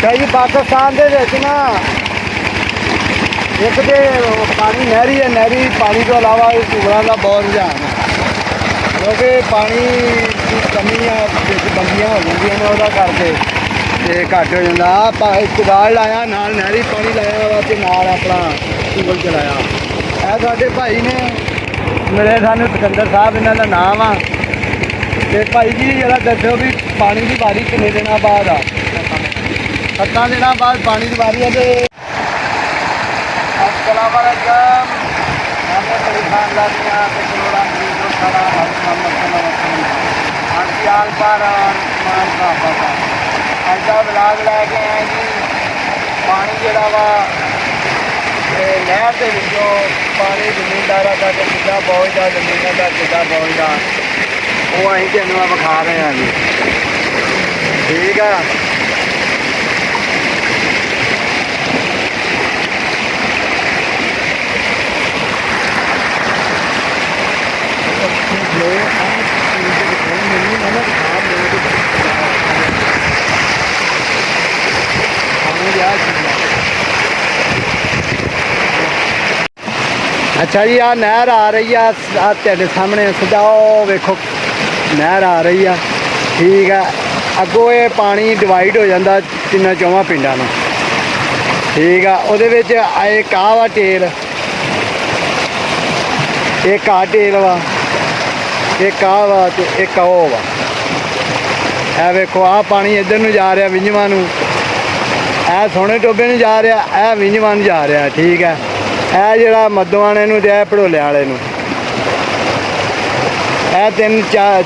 ਅੱਛਾ ਜੀ, ਪਾਕਿਸਤਾਨ ਦੇ ਵਿੱਚ ਨਾ ਇੱਕ ਤੇ ਪਾਣੀ ਨਹਿਰੀ ਹੈ, ਨਹਿਰੀ ਪਾਣੀ ਤੋਂ ਇਲਾਵਾ ਇਹ ਟਿਊਬਵੈੱਲਾਂ ਦਾ ਬਹੁਤ ਰੁਝਾਨ ਹੈ ਕਿਉਂਕਿ ਪਾਣੀ ਦੀ ਕਮੀ ਆ ਵਿੱਚ ਬੰਦੀਆਂ ਹੋ ਜਾਂਦੀਆਂ ਨੇ ਉਹਦਾ ਕਰਕੇ ਤੇ ਘੱਟ ਹੋ ਜਾਂਦਾ। ਆਪਾਂ ਜੁਗਾੜ ਲਾਇਆ, ਨਾਲ ਨਹਿਰੀ ਪਾਣੀ ਲਾਇਆ ਵਾ ਤੇ ਨਾਲ ਆਪਣਾ ਟਿਊਬਵੈੱਲ ਚਲਾਇਆ। ਇਹ ਸਾਡੇ ਭਾਈ ਨੇ ਮਿਲੇ ਸਾਨੂੰ, ਸਿਕੰਦਰ ਸਾਹਿਬ ਇਹਨਾਂ ਦਾ ਨਾਮ ਆ। ਤੇ ਭਾਈ ਜੀ ਜਰਾ ਦੱਸੋ ਵੀ ਪਾਣੀ ਦੀ ਵਾਰੀ ਕਿੰਨੇ ਦਿਨਾਂ ਬਾਅਦ ਆ? 7 ਦਿਨਾਂ ਬਾਅਦ ਪਾਣੀ ਦੀ ਵਾਰੀ ਹੈ। ਤੇ अस्सलाम वालेकुम, हमें परेशान लादियाँ पे करोड़ा जो खड़ा आंटी आल पार मान का पता ऐसा ब्लाग लैके आए जी। पानी जरा वा नहर के विचों पानी जमीनदारा तक कितना पहुँचता, जमीनों तक कितना पहुँचता वो अं तेन विखा रहे हैं जी। ठीक है, अच्छा जी, आ नहर आ रही है तेरे सामने सजाओ, वेखो नहर आ रही है। ठीक है, अगों ये पानी डिवाइड हो जाता तिना चौवां पिंडां नूं। ठीक है, उहदे विच एक आ वा टेल, एक आ टेल वा, एक आ वा ते एक ओ वा। ए वेखो आ पानी इधर नूं जा रहा विंजवां नूं, ए सोने टोबे नूं जा रहा, ए विंजवां नूं जा रहा। ठीक है, ਇਹ ਜਿਹੜਾ ਮੱਦੋਆਣੇ ਨੂੰ ਤੇ ਇਹ ਭੜੋਲੇ ਵਾਲੇ ਨੂੰ, ਇਹ ਤਿੰਨ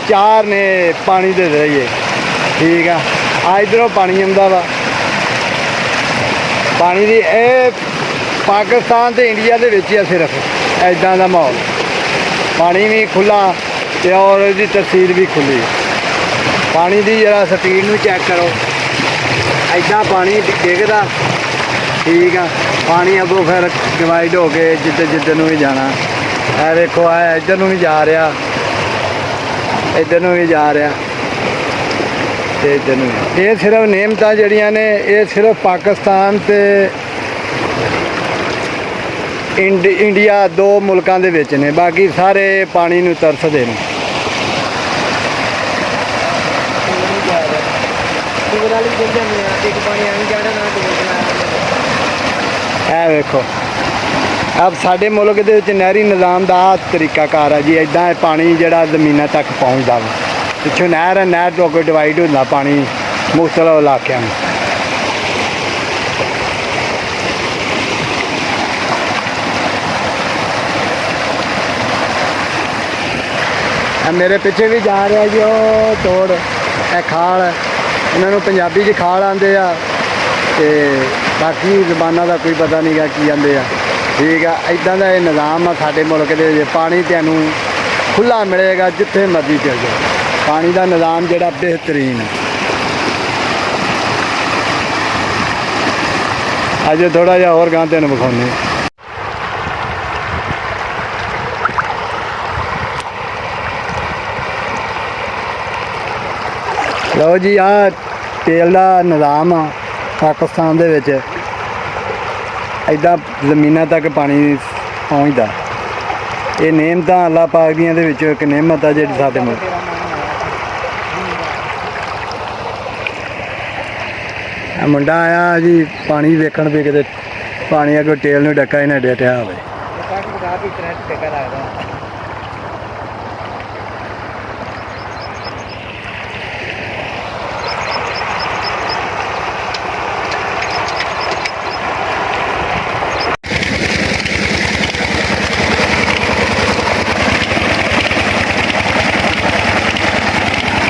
ਚਾਰ ਨੇ ਪਾਣੀ ਦੇ ਰਹੀਏ। ਠੀਕ ਆ, ਆ ਇਧਰੋਂ ਪਾਣੀ ਆਉਂਦਾ ਵਾ ਪਾਣੀ ਦੀ। ਇਹ ਪਾਕਿਸਤਾਨ ਤੇ ਇੰਡੀਆ ਦੇ ਵਿੱਚ ਹੀ ਆ ਸਿਰਫ ਇੱਦਾਂ ਦਾ ਮਾਹੌਲ, ਪਾਣੀ ਵੀ ਖੁੱਲ੍ਹਾ ਤੇ ਔਰ ਇਹਦੀ ਤਸੀਰ ਵੀ ਖੁੱਲ੍ਹੀ। ਪਾਣੀ ਦੀ ਜਰਾ ਸਪੀਡ ਨੂੰ ਚੈੱਕ ਕਰੋ, ਇੱਦਾਂ ਪਾਣੀ ਡਿੱਗਦਾ। ठीक है, पानी अगों फिर डिवाइड हो के जिधर नूं भी जाना। है देखो आ इधर नूं भी जा रहा, इधर नूं भी जा रहा ते इधर नूं। ये सिर्फ नियमतां जिहड़ियां ने ये सिर्फ पाकिस्तान ते इंडिया दो मुल्कां दे विच ने, बाकी सारे पानी नूं तरसदे ने। है वेखो अब साडे मुल्क दे विच नहरी निज़ाम दा तरीकाकार है जी। इदां पानी जिहड़ा ज़मीनां तक पहुँचदा वा, पिछों नहर है, नहर तो अगे डिवाइड हुंदा पानी मुख्तलिफ इलाकिਆਂ में। मेरे पिछे भी जा रहा जी वो तोड़, ए खाल, इन्होंने पंजाबी च खाल आंदे आ ते बाकी जबाना का कोई पता नहीं गा की आंदे आ। ठीक है, इदां दा निज़ाम आ साडे मुल्क दे। पानी तुहानूं खुला मिलेगा जिथे मर्जी चल जाओ, पानी का निज़ाम जिहड़ा बेहतरीन है। अज थोड़ा जिहा होर गां तुहानूं विखाउने। लो जी, आ तेल का निज़ाम आ पाकिस्तान दे विच, इदां ज़मीनां तक पानी पहुँचदा। ये नेमतां अल्लाह पाक दियां दे विचों एक नेमत आ जिहड़ी साडे मुल्क। मुंडा आया जी पानी वेखण भी, किते पानी अगों टेल नूं डक्का ही ना डटिया होवे।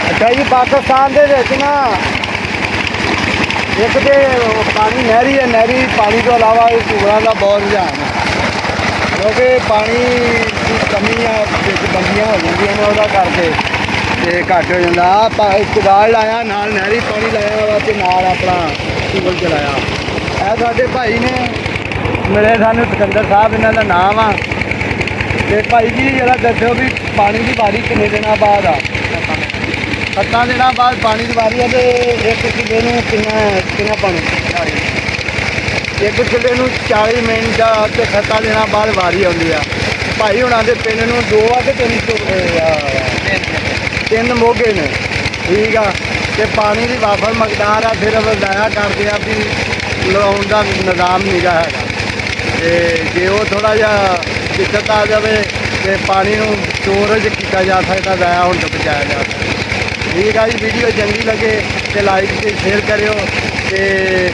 अच्छा जी, पाकिस्तान दे विच ना एक तो पानी नहरी है, नहरी पानी तो इलावा टूबलों का बहुत रुझान है क्योंकि पानी की कमी आ विच बंदियां हो जांदियां ने उहदा करके ते घट हो जाता। आप जुगाड़ लाया, नाल नहरी पानी लाया वा ते नाल अपना ट्यूबवैल चलाया। ਇਹ ਸਾਡੇ भाई ने मिले सानू, सिकंदर साहब इन्हां दा नाम आ। ते भाई जी जरा दस्सो भी पानी की वारी किन्ने दिनों बाद आ? 7 दिनों बाद पानी की वारी है। तो एक किले नूं किन्ना पानी? ਇੱਕ ਕਿੱਲੇ ਨੂੰ 40 ਮਿੰਟ ਤੇ ਖੱਤਾ ਦੇਣਾ ਬਾਅਦ ਵਾਰੀ ਆਉਂਦੀ ਆ। ਭਾਈ ਹੁਣਾਂ ਦੇ ਪਿੰਡ ਨੂੰ 2 ਆ ਕਿ 3 ਮੋਗੇ ਨੇ, ਠੀਕ ਆ। ਤੇ ਪਾਣੀ ਦੀ ਵਾਫਰ ਮਕਦਾਰ ਆ, ਸਿਰਫ ਜ਼ਾਇਆ ਕਰਦੇ ਆ ਵੀ ਲਾਉਣ ਦਾ ਨਿਜ਼ਾਮ ਨਿਗਾ ਹੈਗਾ। ਤੇ ਜੇ ਉਹ ਥੋੜ੍ਹਾ ਜਿਹਾ ਦਿੱਕਤ ਆ ਜਾਵੇ ਤੇ ਪਾਣੀ ਨੂੰ ਸਟੋਰੇਜ ਕੀਤਾ ਜਾ ਸਕਦਾ, ਜ਼ਾਇਆ ਹੋਣ ਤੋਂ ਬਚਾਇਆ ਜਾ ਸਕਦਾ। ਠੀਕ ਆ ਜੀ, ਵੀਡੀਓ ਚੰਗੀ ਲੱਗੇ ਤੇ ਲਾਈਕ ਤੇ ਸ਼ੇਅਰ ਕਰਿਓ ਤੇ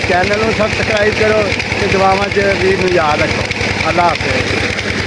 ਚੈਨਲ ਨੂੰ ਸਬਸਕ੍ਰਾਈਬ ਕਰੋ ਤੇ ਦੁਆਵਾਂ 'ਚ ਵੀਰ ਨੂੰ ਯਾਦ ਰੱਖੋ। ਅੱਲਾ ਹਾਫਿਜ਼।